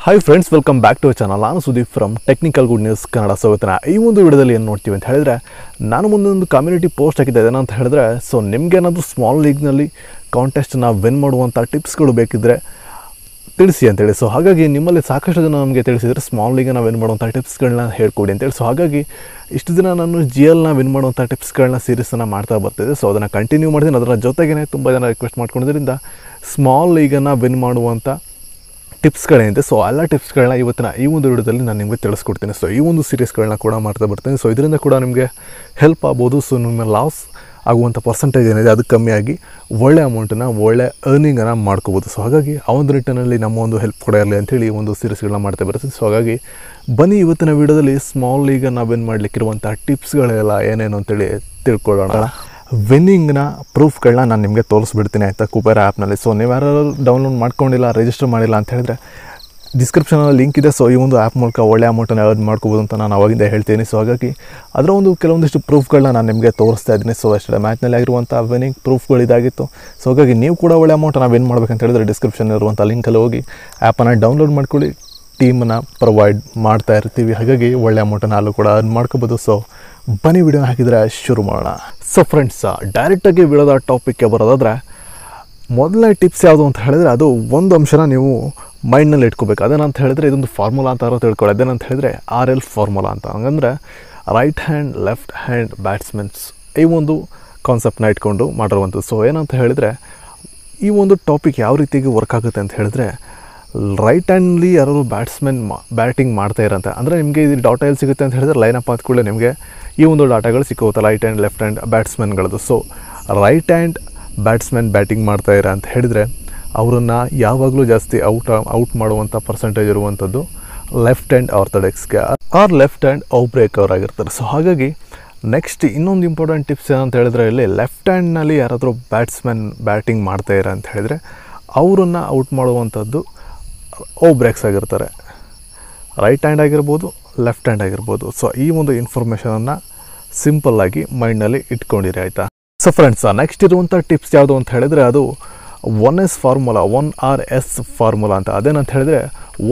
Hi friends, welcome back to channel. ನಾನು Sudeep from technical good news Kannada. So ಇವತ್ತಿನ ಈ ಒಂದು ವಿಡಿಯೋದಲ್ಲಿ ಏನು ನೋಡ್ತೀವಿ ಅಂತ ಹೇಳಿದ್ರೆ, ನಾನು ಮುಂದೊಂದು ಕಮ್ಯುನಿಟಿ ಪೋಸ್ಟ್ ಹಾಕಿದ್ದೆ. ಏನಂತ ಹೇಳಿದ್ರೆ, ಸೊ ನಿಮಗೇನಾದರೂ ಸ್ಮಾಲ್ ಲೀಗ್ನಲ್ಲಿ ಕಾಂಟೆಸ್ಟನ್ನ ವಿನ್ ಮಾಡುವಂಥ ಟಿಪ್ಸ್ಗಳು ಬೇಕಿದ್ದರೆ ತಿಳಿಸಿ ಅಂತೇಳಿ. ಸೊ ಹಾಗಾಗಿ ನಿಮ್ಮಲ್ಲಿ ಸಾಕಷ್ಟು ಜನ ನಮಗೆ ತಿಳಿಸಿದರೆ ಸ್ಮಾಲ್ ಲೀಗನ್ನು ವಿನ್ ಮಾಡುವಂಥ ಟಿಪ್ಸ್ಗಳನ್ನ ಹೇಳ್ಕೊಡಿ ಅಂತೇಳಿ. ಸೊ ಹಾಗಾಗಿ ಇಷ್ಟು ದಿನ ನಾನು GLನ ವಿನ್ ಮಾಡುವಂಥ ಟಿಪ್ಸ್ಗಳನ್ನ ಸೀರೀಸನ್ನು ಮಾಡ್ತಾ ಬರ್ತಿದ್ದೆ. ಸೊ ಅದನ್ನು ಕಂಟಿನ್ಯೂ ಮಾಡಿದ್ದೀನಿ. ಅದರ ಜೊತೆಗೇ ತುಂಬ ಜನ ರಿಕ್ವೆಸ್ಟ್ ಮಾಡ್ಕೊಂಡಿದ್ದರಿಂದ ಸ್ಮಾಲ್ ಲೀಗನ್ನು ವಿನ್ ಮಾಡುವಂಥ ಟಿಪ್ಸ್ಗಳೇನಿದೆ, ಸೊ ಎಲ್ಲ ಟಿಪ್ಸ್ಗಳನ್ನ ಇವತ್ತಿನ ಈ ಒಂದು ವಿಡಿಯೋದಲ್ಲಿ ನಾನು ನಿಮಗೆ ತಿಳಿಸ್ಕೊಡ್ತೀನಿ. ಸೊ ಈ ಒಂದು ಸೀರೀಸ್ಗಳನ್ನ ಕೂಡ ಮಾಡ್ತಾ ಬರ್ತೀನಿ. ಸೊ ಇದರಿಂದ ಕೂಡ ನಿಮಗೆ ಹೆಲ್ಪ್ ಆಗ್ಬೋದು. ಸೊ ನಿಮ್ಮ ಲಾಸ್ ಆಗುವಂಥ ಪರ್ಸೆಂಟೇಜ್ ಏನಿದೆ ಅದು ಕಮ್ಮಿಯಾಗಿ ಒಳ್ಳೆ ಅಮೌಂಟನ್ನು, ಒಳ್ಳೆ ಅರ್ನಿಂಗನ್ನು ಮಾಡ್ಕೋಬೋದು. ಸೊ ಹಾಗಾಗಿ ಆ ಒಂದು ನಿಟ್ಟಿನಲ್ಲಿ ನಮ್ಮ ಒಂದು ಹೆಲ್ಪ್ ಕೂಡ ಇರಲಿ ಅಂಥೇಳಿ ಈ ಒಂದು ಸೀರೀಸ್ಗಳನ್ನ ಮಾಡ್ತಾ ಬರ್ತೀನಿ. ಸೊ ಹಾಗಾಗಿ ಬನ್ನಿ ಇವತ್ತಿನ ವಿಡಿಯೋದಲ್ಲಿ ಸ್ಮಾಲ್ ಲೀಗನ್ನು ವಿನ್ ಮಾಡಲಿಕ್ಕಿರುವಂಥ ಟಿಪ್ಸ್ಗಳೆಲ್ಲ ಏನೇನು ಅಂತೇಳಿ ತಿಳ್ಕೊಳ್ಳೋಣ. ವಿನ್ನಿಂಗ್ನ ಪ್ರೂಫ್ಗಳನ್ನ ನಾನು ನಿಮಗೆ ತೋರಿಸ್ಬಿಡ್ತೀನಿ ಆಯಿತಾ, KuBERA ಆ್ಯಪ್ನಲ್ಲಿ. ಸೊ ನೀವು ಯಾರು ಡೌನ್ಲೋಡ್ ಮಾಡ್ಕೊಂಡಿಲ್ಲ, ರಿಜಿಸ್ಟರ್ ಮಾಡಿಲ್ಲ ಅಂತ ಹೇಳಿದ್ರೆ ಡಿಸ್ಕ್ರಿಪ್ಷನಲ್ಲಿ ಲಿಂಕ್ ಇದೆ. ಸೊ ಈ ಒಂದು ಆ್ಯಪ್ ಮೂಲಕ ಒಳ್ಳೆ ಅಮೌಂಟನ್ನು ಅರ್ನ್ ಮಾಡ್ಕೋಬೋದು ಅಂತ ನಾನು ಅವಾಗಿಂದ ಹೇಳ್ತೀನಿ. ಸೊ ಹಾಗಾಗಿ ಅದರ ಒಂದು ಕೆಲವೊಂದಿಷ್ಟು ಪ್ರೂಫ್ಗಳನ್ನ ನಾನು ನಿಮಗೆ ತೋರಿಸ್ತಾ ಇದ್ದೀನಿ. ಸೊ ಅಷ್ಟೇ ಮ್ಯಾಚ್ನಲ್ಲಿ ಆಗಿರುವಂಥ ವಿನ್ನಿಂಗ್ ಪ್ರೂಫ್ಗಳು ಇದಾಗಿತ್ತು. ಸೊ ಹಾಗಾಗಿ ನೀವು ಕೂಡ ಒಳ್ಳೆ ಅಮೌಂಟನ್ನು ವಿನ್ ಮಾಡ್ಬೇಕಂತ ಹೇಳಿದ್ರೆ ಡಿಸ್ಕ್ರಿಪ್ಷನ್ ಇರುವಂಥ ಲಿಂಕಲ್ಲಿ ಹೋಗಿ ಆ್ಯಪನ್ನು ಡೌನ್ಲೋಡ್ ಮಾಡ್ಕೊಳ್ಳಿ. ಟೀಮನ್ನು ಪ್ರೊವೈಡ್ ಮಾಡ್ತಾ ಇರ್ತೀವಿ. ಹಾಗಾಗಿ ಒಳ್ಳೆ ಅಮೌಂಟನ್ನು ಅಲ್ಲೂ ಕೂಡ ಅರ್ನ್ ಮಾಡ್ಕೋಬೋದು. ಸೊ ಬನ್ನಿ ವಿಡಿಯೋ ಹಾಕಿದರೆ ಶುರು ಮಾಡೋಣ. ಸೊ ಫ್ರೆಂಡ್ಸ್, ಡೈರೆಕ್ಟಾಗಿ ವಿಡಿಯೋದ ಟಾಪಿಕ್ಗೆ ಬರೋದಾದರೆ ಮೊದಲನೇ ಟಿಪ್ಸ್ ಯಾವುದು ಅಂತ ಹೇಳಿದ್ರೆ, ಅದು ಒಂದು ಅಂಶನ ನೀವು ಮೈಂಡ್ನಲ್ಲಿ ಇಟ್ಕೋಬೇಕು. ಅದೇನಂತ ಹೇಳಿದ್ರೆ, ಇದೊಂದು ಫಾರ್ಮುಲಾ ಅಂತ ತಿಳ್ಕೊಳ್ಳಿ. ಅದೇನಂತ ಹೇಳಿದ್ರೆ RL ಫಾರ್ಮುಲಾ ಅಂತ. ಹಂಗಂದರೆ right hand left hand batsmen ಈ ಒಂದು ಕಾನ್ಸೆಪ್ಟನ್ನ ಇಟ್ಕೊಂಡು ಮಾಡಿರುವಂಥದ್ದು. ಸೊ ಏನಂತ ಹೇಳಿದರೆ, ಈ ಒಂದು ಟಾಪಿಕ್ ಯಾವ ರೀತಿಯಾಗಿ ವರ್ಕ್ ಆಗುತ್ತೆ ಅಂತ ಹೇಳಿದ್ರೆ, ರೈಟ್ ಹ್ಯಾಂಡ್ಲಿ ಯಾರು ಬ್ಯಾಟ್ಸ್ಮನ್ ಬ್ಯಾಟಿಂಗ್ ಮಾಡ್ತಾ ಇರೋಂಥ ಅಂದರೆ ನಿಮಗೆ ಇದು ಡಾಟಾ ಎಲ್ಲಿ ಸಿಗುತ್ತೆ ಅಂತ ಹೇಳಿದ್ರೆ, ಲೈನ್ ಅಪ್ ಆದ ಕೂಡಲೇ ನಿಮಗೆ ಈ ಒಂದು ಡಾಟಾಗಳು ಸಿಕ್ಕುತ್ತೆ ರೈಟ್ ಹ್ಯಾಂಡ್ ಲೆಫ್ಟ್ ಹ್ಯಾಂಡ್ ಬ್ಯಾಟ್ಸ್ಮನ್ಗಳದ್ದು. So right hand batsman batting ಮಾಡ್ತಾ ಇರ ಅಂತ ಹೇಳಿದರೆ, ಅವರನ್ನು ಯಾವಾಗಲೂ ಜಾಸ್ತಿ ಔಟ್ ಮಾಡುವಂಥ ಪರ್ಸೆಂಟೇಜ್ ಇರುವಂಥದ್ದು ಲೆಫ್ಟ್ ಹ್ಯಾಂಡ್ ಆರ್ಥೋಡಾಕ್ಸ್ಗೆ or left hand out breaker ಆಗಿರ್ತಾರೆ. ಸೊ ಹಾಗಾಗಿ ನೆಕ್ಸ್ಟ್ ಇನ್ನೊಂದು ಇಂಪಾರ್ಟೆಂಟ್ ಟಿಪ್ಸ್ ಏನಂತ ಹೇಳಿದ್ರೆ, ಇಲ್ಲಿ ಲೆಫ್ಟ್ ಹ್ಯಾಂಡ್ನಲ್ಲಿ ಯಾರಾದರೂ ಬ್ಯಾಟ್ಸ್ಮನ್ ಬ್ಯಾಟಿಂಗ್ ಮಾಡ್ತಾ ಇರ ಅಂತ ಹೇಳಿದರೆ ಅವರನ್ನು ಔಟ್ ಮಾಡುವಂಥದ್ದು ಔಟ್ ಬ್ರೇಕ್ಸ್ ಆಗಿರ್ತಾರೆ. ರೈಟ್ ಹ್ಯಾಂಡ್ ಆಗಿರ್ಬೋದು, ಲೆಫ್ಟ್ ಹ್ಯಾಂಡ್ ಆಗಿರ್ಬೋದು. ಸೊ ಈ ಒಂದು ಇನ್ಫಾರ್ಮೇಷನನ್ನು ಸಿಂಪಲ್ಲಾಗಿ ಮೈಂಡ್ನಲ್ಲಿ ಇಟ್ಕೊಂಡಿರಿ ಆಯಿತಾ. ಸೊ ಫ್ರೆಂಡ್ಸ್, ನೆಕ್ಸ್ಟ್ ಇರುವಂಥ ಟಿಪ್ಸ್ ಯಾವುದು ಅಂತ ಹೇಳಿದರೆ, ಅದು 1S ಫಾರ್ಮುಲಾ, 1RS ಫಾರ್ಮುಲಾ ಅಂತ. ಅದೇನಂತ ಹೇಳಿದ್ರೆ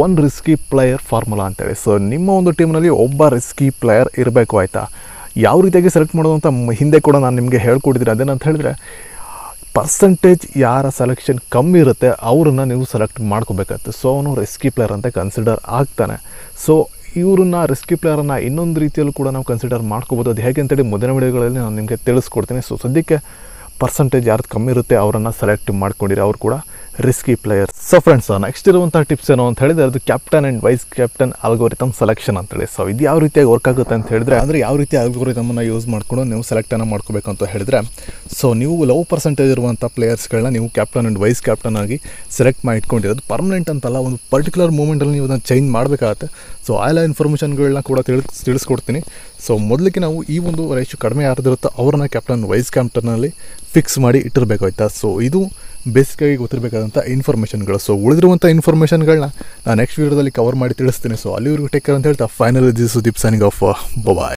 ಒನ್ ರಿಸ್ಕಿ ಪ್ಲೇಯರ್ ಫಾರ್ಮುಲಾ ಅಂತೇಳಿ. ಸೊ ನಿಮ್ಮ ಒಂದು ಟೀಮ್ನಲ್ಲಿ ಒಬ್ಬ ರಿಸ್ಕಿ ಪ್ಲೇಯರ್ ಇರಬೇಕು ಆಯಿತಾ. ಯಾವ ರೀತಿಯಾಗಿ ಸೆಲೆಕ್ಟ್ ಮಾಡೋದು ಅಂತ ಹಿಂದೆ ಕೂಡ ನಾನು ನಿಮಗೆ ಹೇಳ್ಕೊಟ್ಟಿದ್ದೀನಿ. ಅದೇನಂತ ಹೇಳಿದ್ರೆ, ಪರ್ಸೆಂಟೇಜ್ ಯಾರ ಸೆಲೆಕ್ಷನ್ ಕಮ್ಮಿ ಇರುತ್ತೆ ಅವರನ್ನು ನೀವು ಸೆಲೆಕ್ಟ್ ಮಾಡ್ಕೋಬೇಕಾಗುತ್ತೆ. ಸೊ ಅವನು ರಿಸ್ಕಿ ಪ್ಲೇಯರ್ ಅಂತ ಕನ್ಸಿಡರ್ ಆಗ್ತಾನೆ. ಸೊ ಇವ್ರನ್ನ ರಿಸ್ಕಿ ಪ್ಲೇಯರನ್ನು ಇನ್ನೊಂದು ರೀತಿಯಲ್ಲೂ ಕೂಡ ನಾವು ಕನ್ಸಿಡರ್ ಮಾಡ್ಕೋಬೋದು. ಅದು ಹೇಗೆ ಅಂತೇಳಿ ಮುಂದಿನ ವಿಡಿಯೋಗಳಲ್ಲಿ ನಾನು ನಿಮಗೆ ತಿಳಿಸ್ಕೊಡ್ತೀನಿ. ಸೊ ಸದ್ಯಕ್ಕೆ ಪರ್ಸೆಂಟೇಜ್ ಯಾರ್ದು ಕಮ್ಮಿ ಇರುತ್ತೆ ಅವರನ್ನು ಸೆಲೆಕ್ಟ್ ಮಾಡ್ಕೊಂಡಿರಿ, ಅವ್ರು ಕೂಡ risky players. So friends, next ಇರುವಂಥ ಟಿಪ್ಸ್ ಏನು ಅಂತ ಹೇಳಿದರೆ, ಅದು captain and vice captain algorithm selection ಅಂತೇಳಿ. ಸೊ ಇದು ಯಾವ ರೀತಿಯಾಗಿ ವರ್ಕ್ ಆಗುತ್ತೆ ಅಂತ ಹೇಳಿದ್ರೆ, ಅಂದರೆ ಯಾವ ರೀತಿ ಆಲ್ಗೋರಿಥಮನ್ನು ಯೂಸ್ ಮಾಡಿಕೊಂಡು ನೀವು ಸೆಲೆಕ್ಟನ್ನು ಮಾಡ್ಕೋಬೇಕು ಅಂತ ಹೇಳಿದ್ರೆ, ಸೊ ನೀವು ಲೋ ಪರ್ಸೆಂಟೇಜ್ ಇರುವಂಥ ಪ್ಲೇಯರ್ಸ್ಗಳನ್ನ ನೀವು ಕ್ಯಾಪ್ಟನ್ ಆ್ಯಂಡ್ ವೈಸ್ ಕ್ಯಾಪ್ಟನ್ ಆಗಿ ಸೆಲೆಕ್ಟ್ ಮಾಡಿ ಇಟ್ಕೊಂಡಿರೋದು. ಪರ್ಮನೆಂಟ್ ಅಂತಲ್ಲ, ಒಂದು ಪರ್ಟಿಕ್ಯುಲರ್ ಮೂಮೆಂಟಲ್ಲಿ ನೀವು ಅದನ್ನು ಚೇಂಜ್ ಮಾಡಬೇಕಾಗತ್ತೆ. ಸೊ ಆ ಎಲ್ಲ ಇನ್ಫಾರ್ಮೇಷನ್ಗಳನ್ನ ಕೂಡ ತಿಳಿಸ್ಕೊಡ್ತೀನಿ. ಸೊ ಮೊದಲಿಗೆ ನಾವು ಈ ಒಂದು ರೇಷು ಕಡಿಮೆ ಯಾರ್ದಿರುತ್ತೋ ಅವ್ರನ್ನ ಕ್ಯಾಪ್ಟನ್ ವೈಸ್ ಕ್ಯಾಪ್ಟನ್ನಲ್ಲಿ ಫಿಕ್ಸ್ ಮಾಡಿ ಇಟ್ಟಿರಬೇಕಾಯ್ತಾ. ಸೊ ಇದು ಬೇಸಿಕಾಗಿ ಗೊತ್ತಿರಬೇಕಾದಂಥ ಇನ್ಫಾರ್ಮೇಷನ್ಗಳು. ಸೊ ಉಳಿದಿರುವಂಥ ಇನ್ಫಾರ್ಮೇಷನ್ಗಳನ್ನ ನಾನು ನೆಕ್ಸ್ಟ್ ವೀಡಿಯೋದಲ್ಲಿ ಕವರ್ ಮಾಡಿ ತಿಳಿಸ್ತೀನಿ. ಸೊ ಅಲ್ಲಿವರೆಗೂ ಟೇಕ್ ಕೇರ್ ಅಂತ ಹೇಳ್ತಾ ಫೈನಲ್ ಸುದೀಪ್ ಸೈನಿಂಗ್ ಆಫ್. ಬಾಯ್.